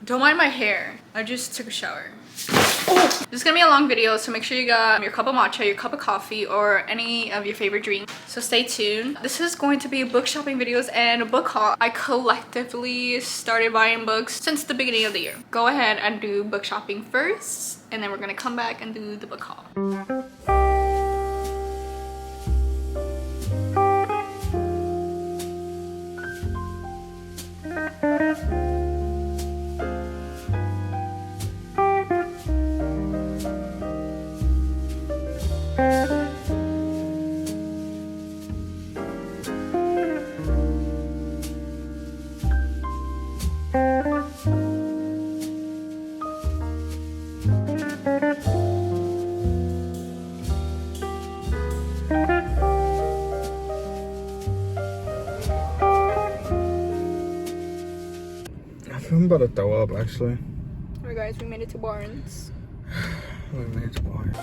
Don't mind my hair. I just took a shower. Oh, this is gonna be a long video, so make sure you got your cup of matcha, your cup of coffee, or any of your favorite drink. So stay tuned. This is going to be book shopping videos and a book haul. I collectively started buying books since the beginning of the year. Go ahead and do book shopping first, and then we're gonna come back and do the book haul. I'm about to throw up, actually. Alright guys, we made it to Barnes. We made it to Barnes.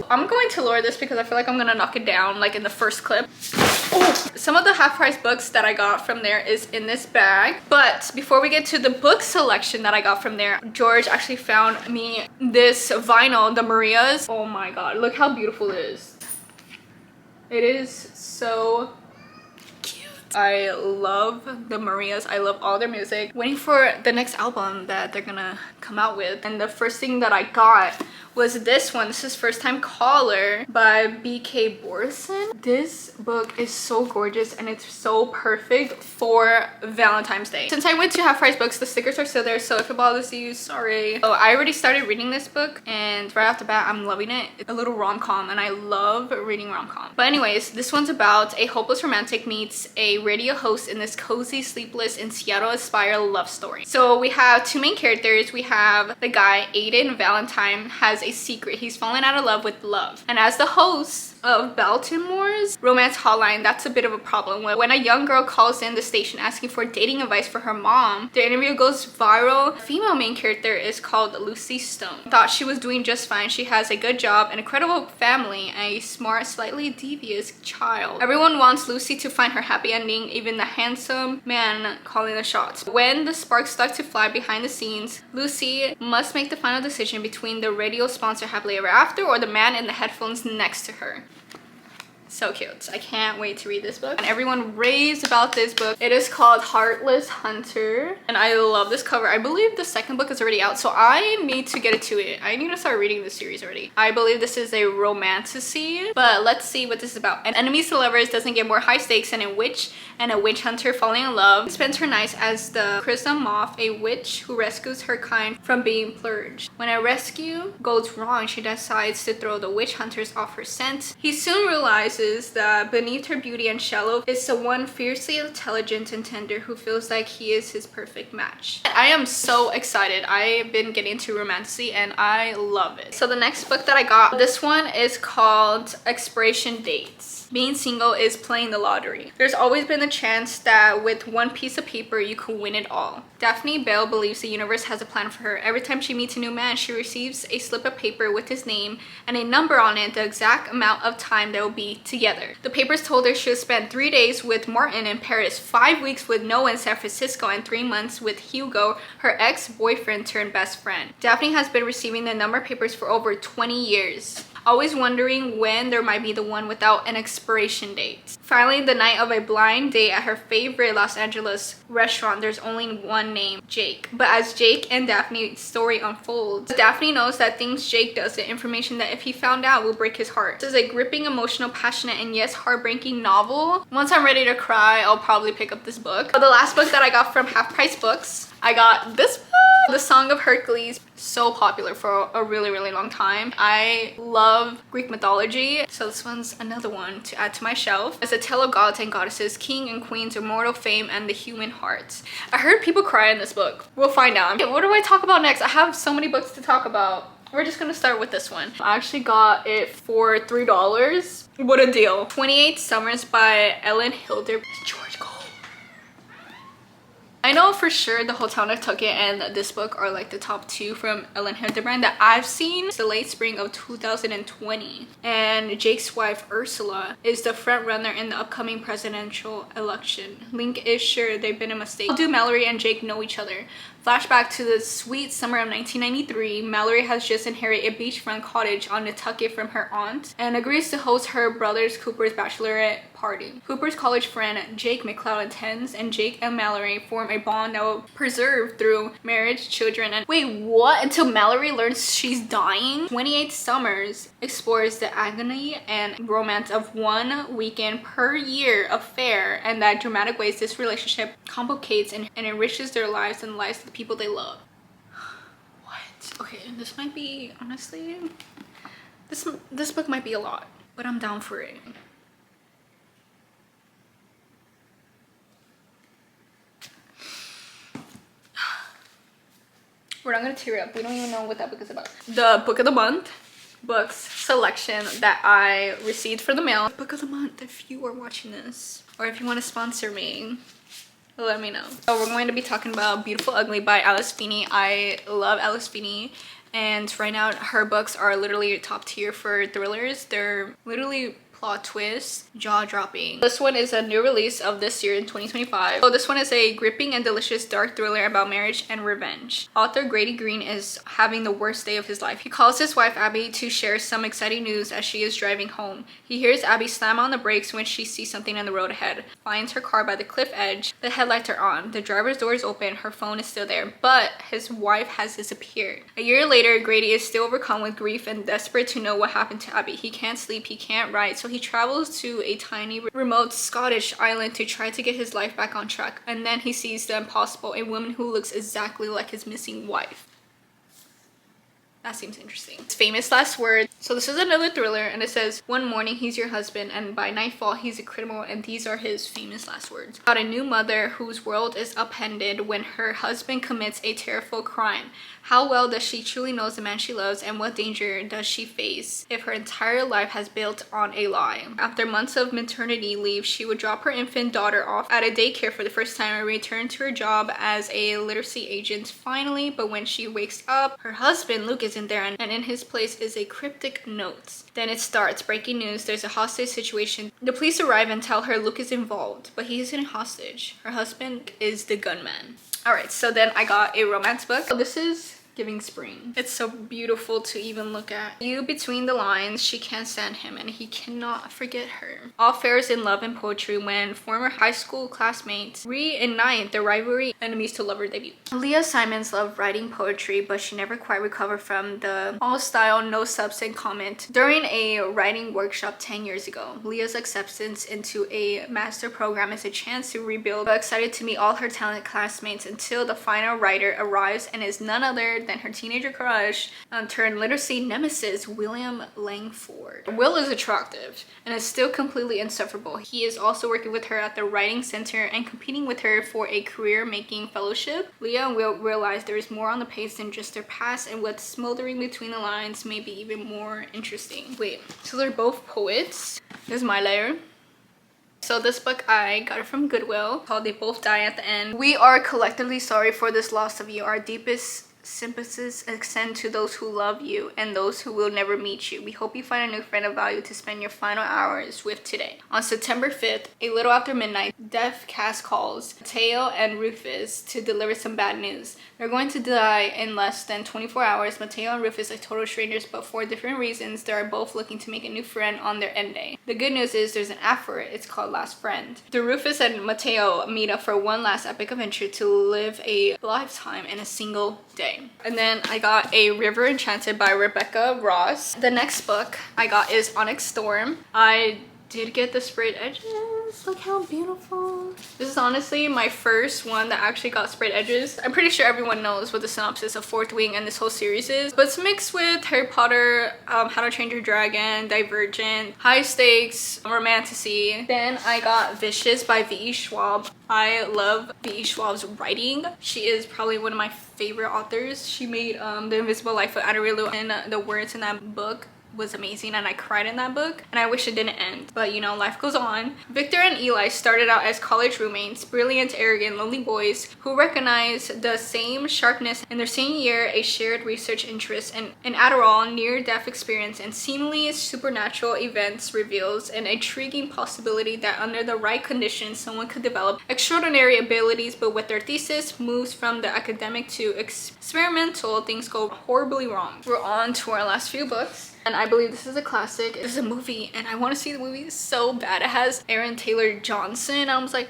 I'm going to lower this because I feel like I'm gonna knock it down like in the first clip. Oh, some of the half-price books that I got from there is in this bag. But before we get to the book selection that I got from there, George actually found me this vinyl, the Marias. Oh my god, look how beautiful it is. It is so cute. I love the Marias. I love all their music. Waiting for the next album that they're gonna come out with. And the first thing that I got was this one. This is First Time Caller by B.K. Borson. This book is so gorgeous and it's so perfect for Valentine's Day. Since I went to Half Price Books, the stickers are still there, so if it bothers you, sorry. Oh, I already started reading this book and right off the bat, I'm loving it. It's a little rom-com and I love reading rom-com. But anyways, this one's about a hopeless romantic meets a radio host in this cozy, sleepless, in Seattle-inspired love story. So we have two main characters. We have the guy, Aiden Valentine, has a secret. He's fallen out of love with love. And as the host of Baltimore's romance hotline, that's a bit of a problem. When a young girl calls in the station asking for dating advice for her mom, the interview goes viral. The female main character is called Lucy Stone. Thought she was doing just fine. She has a good job, an incredible family, and a smart, slightly devious child. Everyone wants Lucy to find her happy ending, even the handsome man calling the shots. When the sparks start to fly behind the scenes, Lucy must make the final decision between the radio sponsor Happily Ever After or the man in the headphones next to her. So cute. I can't wait to read this book. And everyone raves about this book. It is called Heartless Hunter. And I love this cover. I believe the second book is already out, so I need to get to it. I need to start reading this series already. I believe this is a romantasy, but let's see what this is about. An enemies to lovers doesn't get more high stakes than a witch and a witch hunter falling in love spends her nights as the Chrism Moth, a witch who rescues her kind from being purged. When a rescue goes wrong, she decides to throw the witch hunters off her scent. He soon realizes that beneath her beauty and shallow is someone fiercely intelligent and tender who feels like he is his perfect match. I am so excited. I've been getting into romantasy and I love it. So the next book that I got, this one is called Expiration Dates. Being single is playing the lottery. There's always been a chance that with one piece of paper you could win it all. Daphne Bell believes the universe has a plan for her. Every time she meets a new man, she receives a slip of paper with his name and a number on it, the exact amount of time they will be together. The papers told her she'll spend 3 days with Martin in Paris, 5 weeks with Noah in San Francisco, and 3 months with Hugo, her ex-boyfriend turned best friend. Daphne has been receiving the number papers for over 20 years. always wondering when there might be the one without an expiration date. Finally, the night of a blind date at her favorite Los Angeles restaurant, there's only one name, Jake. But as Jake and Daphne's story unfolds, Daphne knows that things Jake does, the information that if he found out will break his heart. This is a gripping, emotional, passionate, and yes, heartbreaking novel. Once I'm ready to cry, I'll probably pick up this book. The last book that I got from Half Price Books, I got this book, The Song of Hercules. So popular for a really long time. I love Greek mythology, so this one's another one to add to my shelf. It's a tale of gods and goddesses, king and queens, immortal fame, and the human heart. I heard people cry in this book. We'll find out. Okay, what do I talk about next? I have so many books to talk about. We're just gonna start with this one. I actually got it for $3. What a deal. 28 Summers by Ellen Hilder. George Cole. I know for sure The Hotel Nantucket and this book are like the top two from Ellen Hildebrand that I've seen. It's the late spring of 2020. And Jake's wife, Ursula, is the front runner in the upcoming presidential election. Link is sure they've been a mistake. How do Mallory and Jake know each other? Flashback to the sweet summer of 1993. Mallory has just inherited a beachfront cottage on Nantucket from her aunt and agrees to host her brother's Cooper's bachelorette party. Cooper's college friend Jake McCloud attends, and Jake and Mallory form a bond that will preserve through marriage, children, and wait, what? Until Mallory learns she's dying? 28 Summers explores the agony and romance of one weekend per year affair and the dramatic ways this relationship complicates and enriches their lives and the lives of the people they love. What? Okay, this might be, honestly, this book might be a lot, but I'm down for it. We're not gonna tear up. We don't even know what that book is about. The book of the month books selection that I received for the mail. Book of the month, if you are watching this, or if you want to sponsor me, let me know. So we're going to be talking about Beautiful Ugly by Alice Feeney. I love Alice Feeney, and right now her books are literally top tier for thrillers. They're literally plot twist, jaw-dropping. This one is a new release of this year in 2025. So this one is a gripping and delicious dark thriller about marriage and revenge. Author Grady Green is having the worst day of his life. He calls his wife Abby to share some exciting news as she is driving home. He hears Abby slam on the brakes when she sees something on the road ahead. Finds her car by the cliff edge. The headlights are on. The driver's door is open. Her phone is still there, but his wife has disappeared. A year later, Grady is still overcome with grief and desperate to know what happened to Abby. He can't sleep, he can't write, so he travels to a tiny remote Scottish island to try to get his life back on track, and then he sees the impossible, a woman who looks exactly like his missing wife. That seems interesting. It's famous last words. So this is another thriller, and it says, one morning he's your husband, and by nightfall he's a criminal, and these are his famous last words. About a new mother whose world is upended when her husband commits a terrible crime. How well does she truly know the man she loves, and what danger does she face if her entire life has built on a lie? After months of maternity leave, she would drop her infant daughter off at a daycare for the first time and return to her job as a literacy agent finally, but when she wakes up, her husband Luke isn't there, and in his place is a cryptic note. Then it starts. Breaking news, there's a hostage situation. The police arrive and tell her Luke is involved, but he isn't a hostage. Her husband is the gunman. Alright, so then I got a romance book. This is giving spring. It's so beautiful to even look at. You between the lines, she can't stand him and he cannot forget her. All fares in love and poetry when former high school classmates reignite their rivalry, enemies to lover debut. Leah Simons loved writing poetry, but she never quite recovered from the all style, no substance comment during a writing workshop 10 years ago. Leah's acceptance into a master program is a chance to rebuild, but excited to meet all her talented classmates until the final writer arrives and is none other than her teenager crush turned literacy nemesis, William Langford. Will is attractive and is still completely insufferable. He is also working with her at the writing center and competing with her for a career-making fellowship. Leah and Will realize there is more on the page than just their past, and what's smoldering between the lines may be even more interesting. Wait, so they're both poets? This is my layer. So this book, I got it from Goodwill, called They Both Die at the End. We are collectively sorry for this loss of you. Our deepest sympathies extend to those who love you and those who will never meet you. We hope you find a new friend of value to spend your final hours with today. On September 5th, a little after midnight, Death Cast calls Mateo and Rufus to deliver some bad news. They're going to die in less than 24 hours. Mateo and Rufus are total strangers, but for different reasons, they are both looking to make a new friend on their end day. The good news is there's an app for it. It's called Last Friend. The Rufus and Mateo meet up for one last epic adventure to live a lifetime in a single day. And then I got A River Enchanted by Rebecca Ross. The next book I got is Onyx Storm. I did get the sprayed edges. Look how beautiful. This is honestly my first one that actually got sprayed edges. I'm pretty sure everyone knows what the synopsis of Fourth Wing and this whole series is, but it's mixed with Harry Potter, How to Train Your Dragon, Divergent, high stakes, romantasy. Then I got Vicious by V.E. Schwab. I love V.E. Schwab's writing. She is probably one of my favorite authors. She made The Invisible Life of Adarilu, and the words in that book was amazing, and I cried in that book, and I wish it didn't end, but you know, life goes on. Victor and Eli started out as college roommates, brilliant, arrogant, lonely boys who recognized the same sharpness in their senior year, a shared research interest in an Adderall near-death experience, and seemingly supernatural events reveals an intriguing possibility that under the right conditions someone could develop extraordinary abilities, but with their thesis moves from the academic to experimental, things go horribly wrong. We're on to our last few books, and I believe this is a classic. This is a movie, and I want to see the movie so bad. It has Aaron Taylor Johnson. I was like,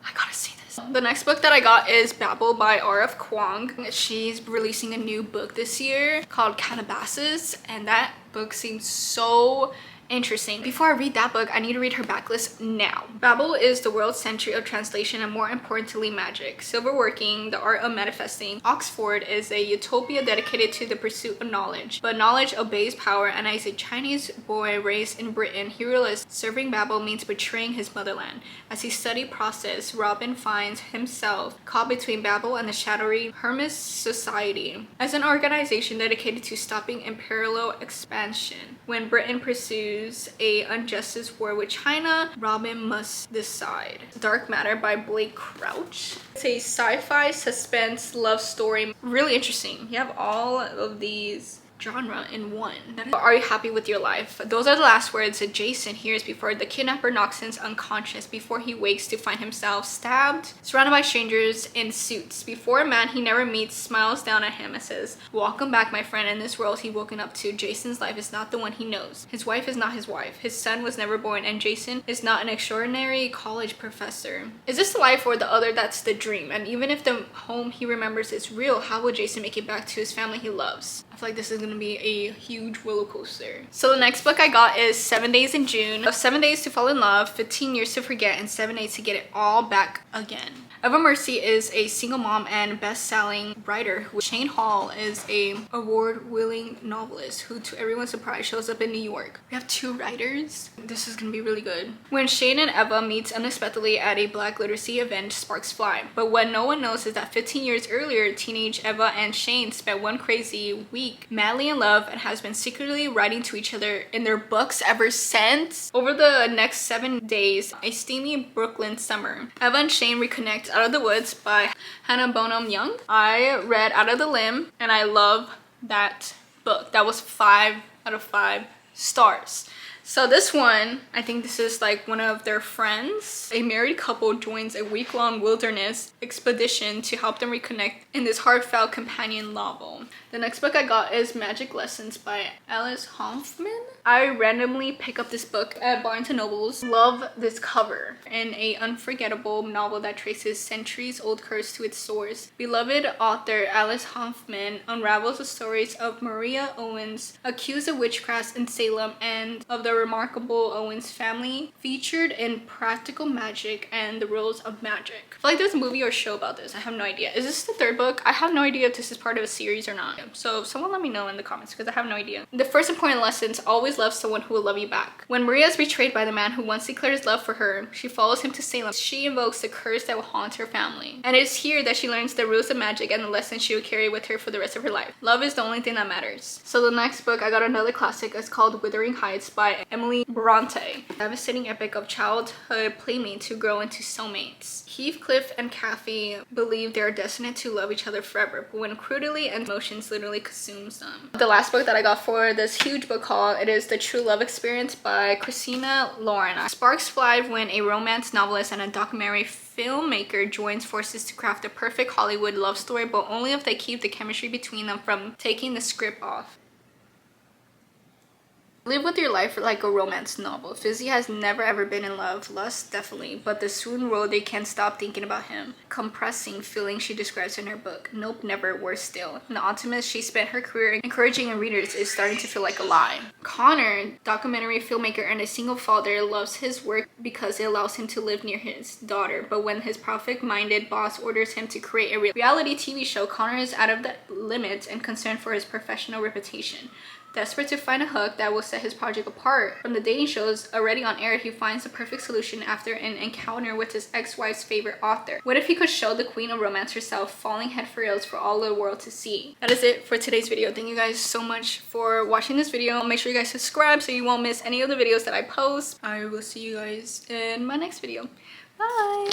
I gotta see this. The next book that I got is Babel by R.F. Kuang. She's releasing a new book this year called Calabasas, and that book seems so interesting. Before I read that book, I need to read her backlist now. Babel is the world's century of translation and, more importantly, magic. Silverworking, the art of manifesting. Oxford is a utopia dedicated to the pursuit of knowledge. But knowledge obeys power, and as a Chinese boy raised in Britain, he realized serving Babel means betraying his motherland. As he studied process, Robin finds himself caught between Babel and the shadowy Hermes Society, as an organization dedicated to stopping imperial expansion. When Britain pursues a injustice war with China, Robin must decide. Dark Matter by Blake Crouch. It's a sci-fi suspense love story. Really interesting. You have all of these genre in one. Are you happy with your life? Those are the last words that Jason hears before the kidnapper knocks him unconscious, before he wakes to find himself stabbed, surrounded by strangers in suits. Before a man he never meets smiles down at him and says, "Welcome back, my friend. In this world he woken up to, Jason's life is not the one he knows. His wife is not his wife. His son was never born, and Jason is not an extraordinary college professor. Is this the life or the other that's the dream? And even if the home he remembers is real, how will Jason make it back to his family he loves?" I feel like this is gonna be a huge roller coaster. So the next book I got is 7 Days in June. 7 Days to Fall in Love, 15 Years to Forget, and 7 Days to Get It All Back Again. Eva Mercy is a single mom and best-selling writer. Shane Hall is a award-winning novelist who, to everyone's surprise, shows up in New York. We have two writers. This is gonna be really good. When Shane and Eva meet unexpectedly at a Black literacy event, sparks fly. But what no one knows is that 15 years earlier, teenage Eva and Shane spent one crazy week madly in love and has been secretly writing to each other in their books ever since. Over the next 7 days, a steamy Brooklyn summer, Eva and Shane reconnect. Out of the Woods by Hannah Bonham Young. I read Out of the Limb, and I love that book. That was 5 out of 5 stars. So this one, I think this is like one of their friends. A married couple joins a week-long wilderness expedition to help them reconnect in this heartfelt companion novel. The next book I got is Magic Lessons by Alice Hoffman. I randomly pick up this book at Barnes & Noble's. Love this cover. In a unforgettable novel that traces centuries-old curse to its source, beloved author Alice Hoffman unravels the stories of Maria Owens, accused of witchcraft in Salem, and of the remarkable Owens family, featured in Practical Magic and the Rules of Magic. I feel like there's a movie or show about this. I have no idea. Is this the third book? I have no idea if this is part of a series or not. So someone let me know in the comments because I have no idea. The first important lesson is always love someone who will love you back. When Maria is betrayed by the man who once declared his love for her, she follows him to Salem. She invokes the curse that will haunt her family. And it is here that she learns the rules of magic and the lessons she will carry with her for the rest of her life. Love is the only thing that matters. So the next book, I got another classic. It's called Wuthering Heights by by Emily Bronte. A devastating epic of childhood playmates who grow into soulmates. Heathcliff and Kathy believe they are destined to love each other forever, but when crudely and emotions literally consumes them. The last book that I got for this huge book haul, it is The True Love Experience by Christina Lauren. Sparks fly when a romance novelist and a documentary filmmaker joins forces to craft a perfect Hollywood love story, but only if they keep the chemistry between them from taking the script off. Live with your life like a romance novel. Fizzy has never ever been in love. Lust, definitely. But the soon road they can't stop thinking about him. Compressing feeling she describes in her book. Nope, never, worse still. And the optimist she spent her career encouraging readers is starting to feel like a lie. Connor, documentary filmmaker and a single father, loves his work because it allows him to live near his daughter. But when his profit-minded boss orders him to create a reality TV show, Connor is out of the limits and concerned for his professional reputation. Desperate to find a hook that will set his project apart from the dating shows already on air, he finds the perfect solution after an encounter with his ex-wife's favorite author. What if he could show the queen of romance herself falling head for heels for all the world to see? That is it for today's video. Thank you guys so much for watching this video. Make sure you guys subscribe so you won't miss any of the videos that I post. I will see you guys in my next video. Bye!